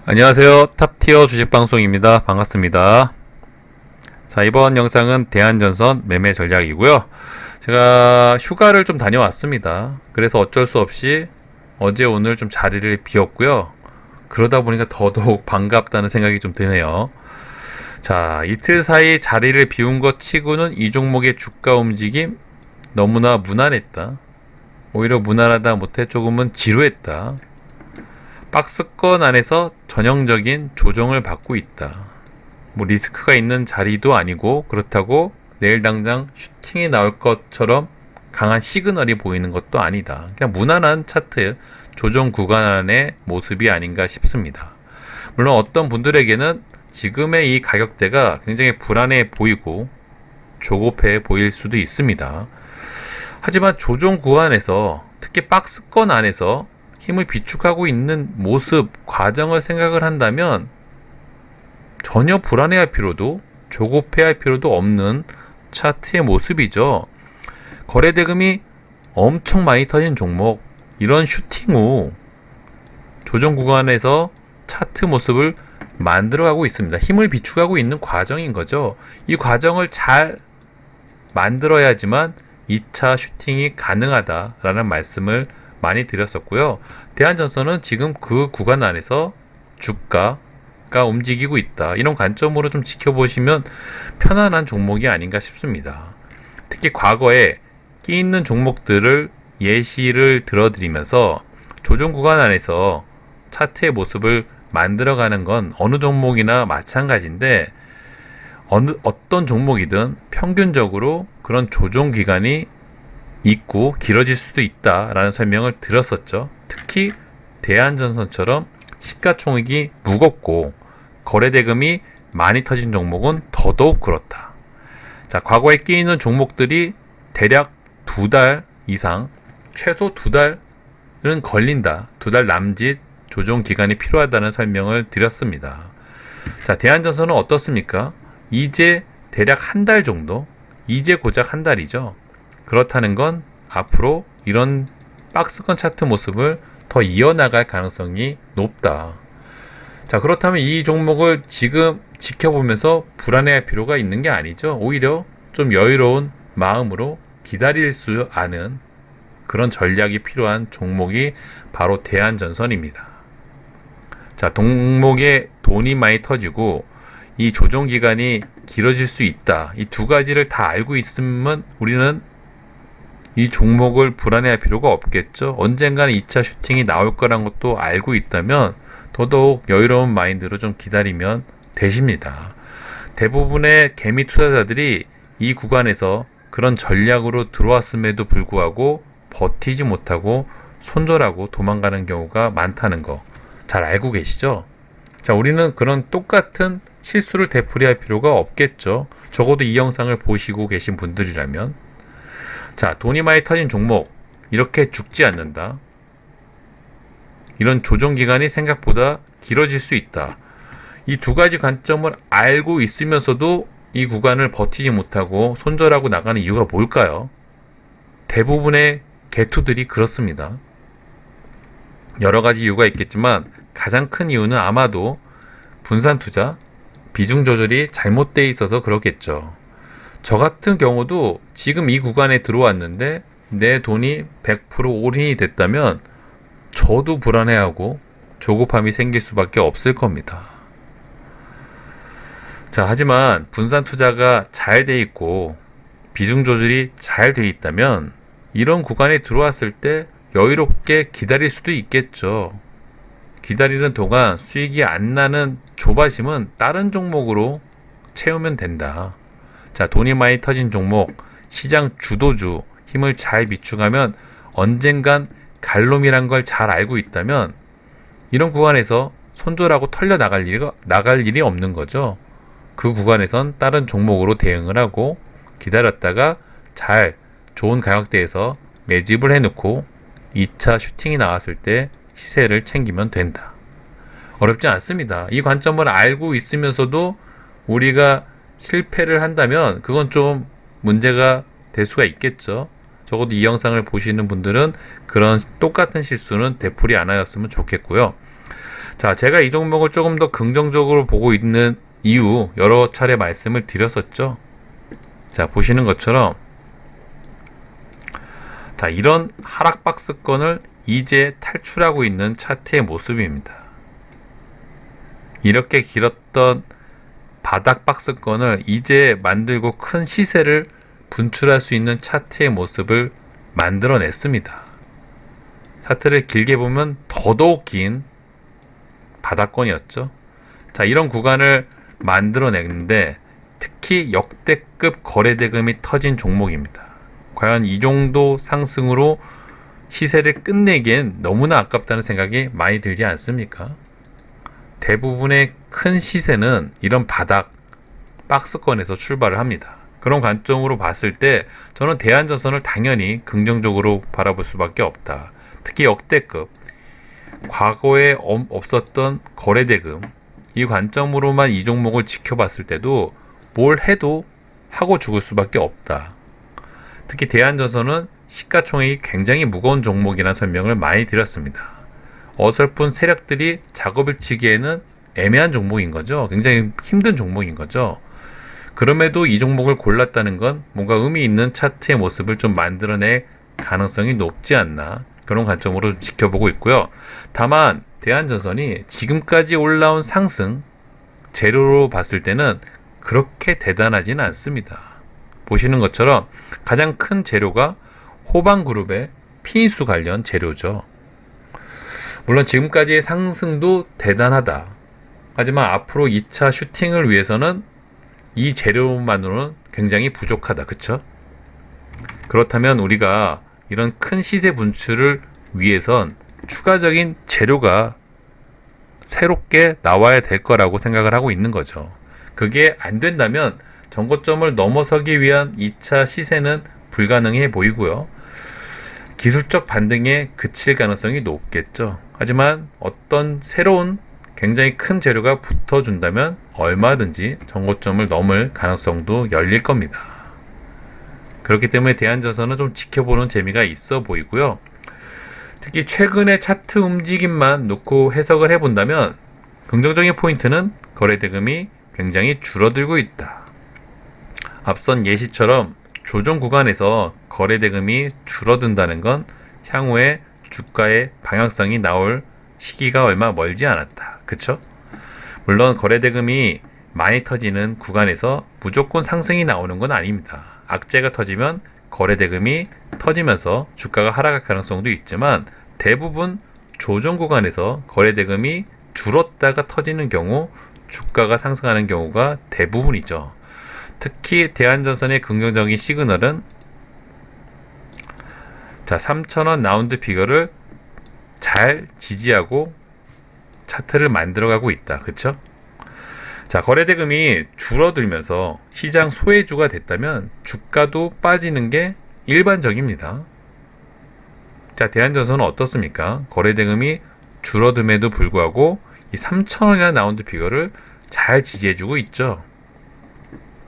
안녕하세요. 탑티어 주식방송입니다. 반갑습니다. 자, 이번 영상은 대한전선 매매 전략이고요. 제가 휴가를 좀 다녀왔습니다. 그래서 어쩔 수 없이 어제 오늘 좀 자리를 비웠고요. 그러다 보니까 더더욱 반갑다는 생각이 좀 드네요. 자, 이틀 사이 자리를 비운 것 치고는 이 종목의 주가 움직임 너무나 무난했다. 오히려 무난하다 못해 조금은 지루했다. 박스권 안에서 전형적인 조정을 받고 있다. 뭐 리스크가 있는 자리도 아니고 그렇다고 내일 당장 슈팅이 나올 것처럼 강한 시그널이 보이는 것도 아니다. 그냥 무난한 차트 조정 구간 안의 모습이 아닌가 싶습니다. 물론 어떤 분들에게는 지금의 이 가격대가 굉장히 불안해 보이고 조급해 보일 수도 있습니다. 하지만 조정 구간에서 특히 박스권 안에서 힘을 비축하고 있는 모습, 과정을 생각을 한다면 전혀 불안해할 필요도 조급해할 필요도 없는 차트의 모습이죠. 거래대금이 엄청 많이 터진 종목, 이런 슈팅 후 조정 구간에서 차트 모습을 만들어가고 있습니다. 힘을 비축하고 있는 과정인 거죠. 이 과정을 잘 만들어야지만 2차 슈팅이 가능하다라는 말씀을 많이 드렸었고요. 대한전선은 지금 그 구간 안에서 주가가 움직이고 있다. 이런 관점으로 좀 지켜보시면 편안한 종목이 아닌가 싶습니다. 특히 과거에 끼 있는 종목들을 예시를 들어드리면서 조정 구간 안에서 차트의 모습을 만들어가는 건 어느 종목이나 마찬가지인데 어떤 종목이든 평균적으로 그런 조정 기간이 있고 길어질 수도 있다라는 설명을 드렸었죠. 특히 대한전선처럼 시가총액이 무겁고 거래대금이 많이 터진 종목은 더더욱 그렇다. 자, 과거에 끼이는 종목들이 대략 2달 이상, 최소 2달은 걸린다. 2달 남짓 조정 기간이 필요하다는 설명을 드렸습니다. 자, 대한전선은 어떻습니까? 이제 대략 한 달 정도, 이제 고작 한 달이죠. 그렇다는 건 앞으로 이런 박스권 차트 모습을 더 이어나갈 가능성이 높다. 자, 그렇다면 이 종목을 지금 지켜보면서 불안해할 필요가 있는 게 아니죠. 오히려 좀 여유로운 마음으로 기다릴 수 아는 그런 전략이 필요한 종목이 바로 대한전선입니다. 자, 종목에 돈이 많이 터지고 이 조정 기간이 길어질 수 있다. 이 두 가지를 다 알고 있으면 우리는 이 종목을 불안해할 필요가 없겠죠. 언젠가는 2차 슈팅이 나올 거란 것도 알고 있다면 더더욱 여유로운 마인드로 좀 기다리면 되십니다. 대부분의 개미 투자자들이 이 구간에서 그런 전략으로 들어왔음에도 불구하고 버티지 못하고 손절하고 도망가는 경우가 많다는 거 잘 알고 계시죠? 자, 우리는 그런 똑같은 실수를 되풀이할 필요가 없겠죠. 적어도 이 영상을 보시고 계신 분들이라면. 자, 돈이 많이 터진 종목, 이렇게 죽지 않는다. 이런 조정 기간이 생각보다 길어질 수 있다. 이 두 가지 관점을 알고 있으면서도 이 구간을 버티지 못하고 손절하고 나가는 이유가 뭘까요? 대부분의 개투들이 그렇습니다. 여러 가지 이유가 있겠지만 가장 큰 이유는 아마도 분산 투자, 비중 조절이 잘못되어 있어서 그렇겠죠. 저 같은 경우도 지금 이 구간에 들어왔는데 내 돈이 100% 올인이 됐다면 저도 불안해하고 조급함이 생길 수밖에 없을 겁니다. 자, 하지만 분산 투자가 잘 돼 있고 비중 조절이 잘 돼 있다면 이런 구간에 들어왔을 때 여유롭게 기다릴 수도 있겠죠. 기다리는 동안 수익이 안 나는 조바심은 다른 종목으로 채우면 된다. 자, 돈이 많이 터진 종목, 시장 주도주, 힘을 잘 비축하면 언젠간 갈놈이란 걸 잘 알고 있다면 이런 구간에서 손절하고 털려 나갈 일이 없는 거죠. 그 구간에선 다른 종목으로 대응을 하고 기다렸다가 잘 좋은 가격대에서 매집을 해놓고 2차 슈팅이 나왔을 때 시세를 챙기면 된다. 어렵지 않습니다. 이 관점을 알고 있으면서도 우리가 실패를 한다면 그건 좀 문제가 될 수가 있겠죠. 적어도 이 영상을 보시는 분들은 그런 똑같은 실수는 되풀이 안 하였으면 좋겠고요. 자, 제가 이 종목을 조금 더 긍정적으로 보고 있는 이유 여러 차례 말씀을 드렸었죠. 자, 보시는 것처럼 자, 이런 하락 박스권을 이제 탈출하고 있는 차트의 모습입니다. 이렇게 길었던 바닥 박스권을 이제 만들고 큰 시세를 분출할 수 있는 차트의 모습을 만들어냈습니다. 차트를 길게 보면 더더욱 긴 바닥권이었죠. 자, 이런 구간을 만들어냈는데 특히 역대급 거래대금이 터진 종목입니다. 과연 이 정도 상승으로 시세를 끝내기엔 너무나 아깝다는 생각이 많이 들지 않습니까? 대부분의 큰 시세는 이런 바닥 박스권에서 출발을 합니다. 그런 관점으로 봤을 때 저는 대한전선을 당연히 긍정적으로 바라볼 수밖에 없다. 특히 역대급 과거에 없었던 거래대금 이 관점으로만 이 종목을 지켜봤을 때도 뭘 해도 하고 죽을 수밖에 없다. 특히 대한전선은 시가총액이 굉장히 무거운 종목이라는 설명을 많이 드렸습니다. 어설픈 세력들이 작업을 치기에는 애매한 종목인 거죠. 굉장히 힘든 종목인 거죠. 그럼에도 이 종목을 골랐다는 건 뭔가 의미 있는 차트의 모습을 좀 만들어낼 가능성이 높지 않나, 그런 관점으로 지켜보고 있고요. 다만 대한전선이 지금까지 올라온 상승 재료로 봤을 때는 그렇게 대단하지는 않습니다. 보시는 것처럼 가장 큰 재료가 호방그룹의 피니수 관련 재료죠. 물론 지금까지의 상승도 대단하다. 하지만 앞으로 2차 슈팅을 위해서는 이 재료만으로는 굉장히 부족하다. 그쵸? 그렇다면 우리가 이런 큰 시세 분출을 위해선 추가적인 재료가 새롭게 나와야 될 거라고 생각을 하고 있는 거죠. 그게 안 된다면 전고점을 넘어서기 위한 2차 시세는 불가능해 보이고요. 기술적 반등에 그칠 가능성이 높겠죠. 하지만 어떤 새로운 굉장히 큰 재료가 붙어준다면 얼마든지 전고점을 넘을 가능성도 열릴 겁니다. 그렇기 때문에 대한전선은 좀 지켜보는 재미가 있어 보이고요. 특히 최근의 차트 움직임만 놓고 해석을 해본다면 긍정적인 포인트는 거래대금이 굉장히 줄어들고 있다. 앞선 예시처럼 조정 구간에서 거래대금이 줄어든다는 건 향후에 주가의 방향성이 나올 시기가 얼마 멀지 않았다. 그쵸? 물론 거래대금이 많이 터지는 구간에서 무조건 상승이 나오는 건 아닙니다. 악재가 터지면 거래대금이 터지면서 주가가 하락할 가능성도 있지만 대부분 조정 구간에서 거래대금이 줄었다가 터지는 경우 주가가 상승하는 경우가 대부분이죠. 특히 대한전선의 긍정적인 시그널은 자, 3,000원 라운드 피겨를 잘 지지하고 차트를 만들어가고 있다. 그쵸? 자, 거래대금이 줄어들면서 시장 소외주가 됐다면 주가도 빠지는 게 일반적입니다. 자, 대한전선은 어떻습니까? 거래대금이 줄어듦에도 불구하고 이 3,000원이라는 라운드 피겨를 잘 지지해주고 있죠.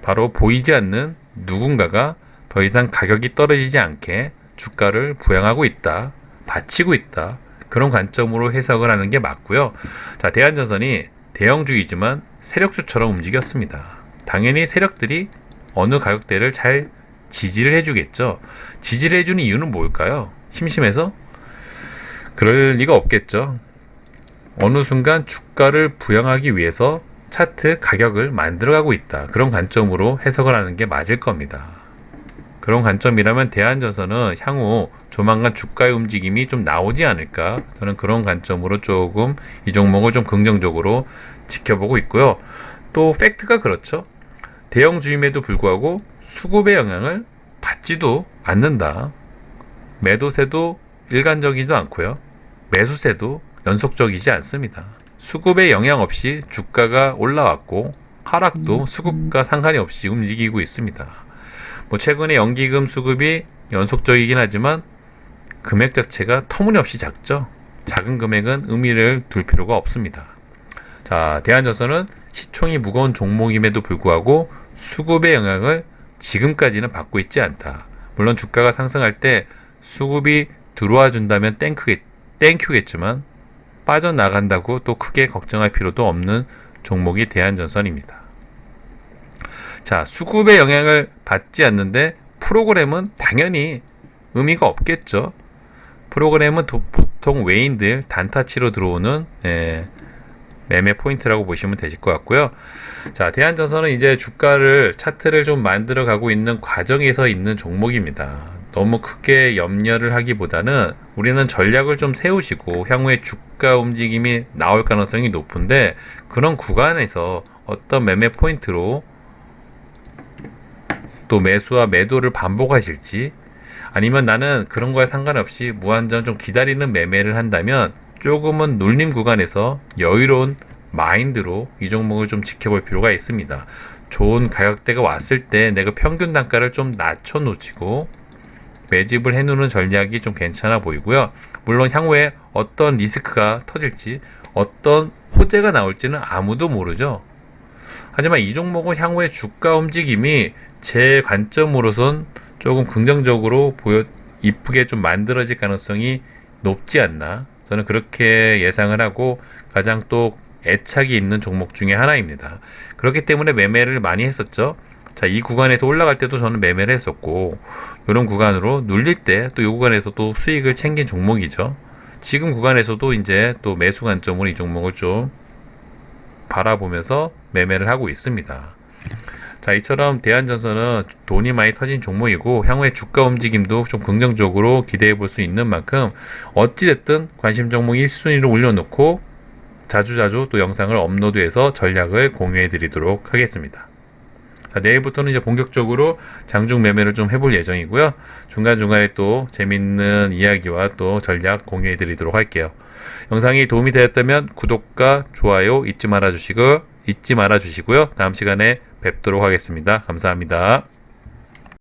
바로 보이지 않는 누군가가 더 이상 가격이 떨어지지 않게 주가를 부양하고 있다, 받치고 있다, 그런 관점으로 해석을 하는 게 맞고요. 자, 대한전선이 대형주이지만 세력주처럼 움직였습니다. 당연히 세력들이 어느 가격대를 잘 지지를 해주겠죠. 지지를 해주는 이유는 뭘까요? 심심해서? 그럴 리가 없겠죠. 어느 순간 주가를 부양하기 위해서 차트 가격을 만들어가고 있다. 그런 관점으로 해석을 하는 게 맞을 겁니다. 그런 관점이라면 대한전선은 향후 조만간 주가의 움직임이 좀 나오지 않을까, 저는 그런 관점으로 조금 이 종목을 좀 긍정적으로 지켜보고 있고요. 또 팩트가 그렇죠. 대형주임에도 불구하고 수급의 영향을 받지도 않는다. 매도세도 일관적이지도 않고요. 매수세도 연속적이지 않습니다. 수급의 영향 없이 주가가 올라왔고 하락도 수급과 상관이 없이 움직이고 있습니다. 뭐 최근에 연기금 수급이 연속적이긴 하지만 금액 자체가 터무니없이 작죠. 작은 금액은 의미를 둘 필요가 없습니다. 자, 대한전선은 시총이 무거운 종목임에도 불구하고 수급의 영향을 지금까지는 받고 있지 않다. 물론 주가가 상승할 때 수급이 들어와 준다면 땡큐겠지만 빠져나간다고 또 크게 걱정할 필요도 없는 종목이 대한전선입니다. 자, 수급의 영향을 받지 않는데 프로그램은 당연히 의미가 없겠죠. 프로그램은 보통 외인들 단타치로 들어오는 매매 포인트라고 보시면 되실 것 같고요. 자, 대한전선은 이제 주가를 차트를 좀 만들어 가고 있는 과정에서 있는 종목입니다. 너무 크게 염려를 하기보다는 우리는 전략을 좀 세우시고 향후에 주가 움직임이 나올 가능성이 높은데 그런 구간에서 어떤 매매 포인트로 또 매수와 매도를 반복하실지, 아니면 나는 그런 거에 상관없이 무한정 좀 기다리는 매매를 한다면 조금은 눌림 구간에서 여유로운 마인드로 이 종목을 좀 지켜볼 필요가 있습니다. 좋은 가격대가 왔을 때 내가 평균 단가를 좀 낮춰 놓치고 매집을 해 놓는 전략이 좀 괜찮아 보이고요. 물론 향후에 어떤 리스크가 터질지, 어떤 호재가 나올지는 아무도 모르죠. 하지만 이 종목은 향후에 주가 움직임이 제 관점으로선 조금 긍정적으로 이쁘게 좀 만들어질 가능성이 높지 않나, 저는 그렇게 예상을 하고 가장 또 애착이 있는 종목 중에 하나입니다. 그렇기 때문에 매매를 많이 했었죠. 자, 이 구간에서 올라갈 때도 저는 매매를 했었고, 이런 구간으로 눌릴 때 또 이 구간에서 또 수익을 챙긴 종목이죠. 지금 구간에서도 이제 또 매수 관점으로 이 종목을 좀 바라보면서 매매를 하고 있습니다. 자, 이처럼 대한전선은 돈이 많이 터진 종목이고 향후에 주가 움직임도 좀 긍정적으로 기대해 볼 수 있는 만큼 어찌됐든 관심 종목 1순위로 올려놓고 자주자주 또 영상을 업로드해서 전략을 공유해 드리도록 하겠습니다. 자, 내일부터는 이제 본격적으로 장중 매매를 좀 해볼 예정이고요. 중간중간에 또 재밌는 이야기와 또 전략 공유해 드리도록 할게요. 영상이 도움이 되었다면 구독과 좋아요 잊지 말아 주시고요. 다음 시간에 뵙도록 하겠습니다. 감사합니다.